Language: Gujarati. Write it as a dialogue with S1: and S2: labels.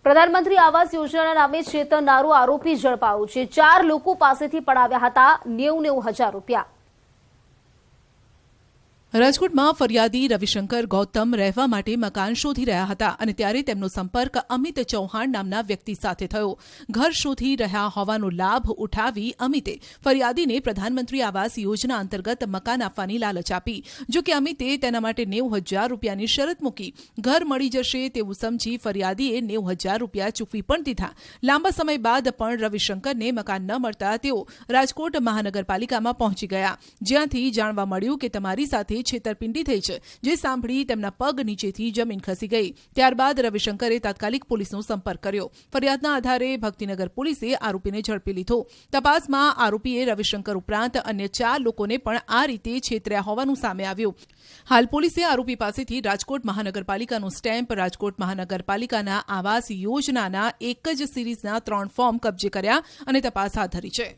S1: પ્રધાનમંત્રી આવાસ યોજનાના નામે છેતરનારો આરોપી ઝડપાયો છે। 4 લોકો પાસેથી પડાવ્યા હતા 90,000 રૂપિયા।
S2: રાજકોટમાં ફરિયાદી રવિશંકર ગૌતમ રહેવા માટે મકાન શોધી રહ્યા હતા અને ત્યારે તેમનો સંપર્ક અમિત ચૌહાણ નામના વ્યક્તિ સાથે થયો। ઘર શોધી રહ્યા હોવાનો લાભ ઉઠાવી અમિતે ફરિયાદીને પ્રધાનમંત્રી આવાસ યોજના અંતર્ગત મકાન આપવાની લાલચ આપી। જો કે અમિતે તેના માટે 90,000 રૂપિયાની શરત મૂકી। ઘર મળી જશે તેવું સમજી ફરિયાદીએ 90,000 રૂપિયા ચૂકવી પણ દીધા। લાંબા સમય બાદ પણ રવિશંકરને મકાન ન મળતા તેઓ રાજકોટ મહાનગરપાલિકામાં પહોંચી ગયા, જ્યાંથી જાણવા મળ્યું કે તમારી સાથે છેતરપિંડી થઈ છે, જે સાંભળી તેમના પગ નીચેથી જમીન ખસી ગઈ। ત્યારબાદ રવિશંકરે તાત્કાલિક પોલીસનો સંપર્ક કર્યો। ફરિયાદના આધારે ભક્તિનગર પોલીસે આરોપીને ઝડપી લીધો। તપાસમાં આરોપીએ રવિશંકર ઉપરાંત અન્ય 4 લોકોને પણ આ રીતે છેતર્યા હોવાનું સામે આવ્યું। હાલ પોલીસે આરોપી પાસેથી રાજકોટ મહાનગરપાલિકાનો સ્ટેમ્પ, રાજકોટ મહાનગરપાલિકાના આવાસ યોજનાના એક જ સિરીઝના 3 ફોર્મ કબજે કર્યા અને તપાસ હાથ ધરી છે।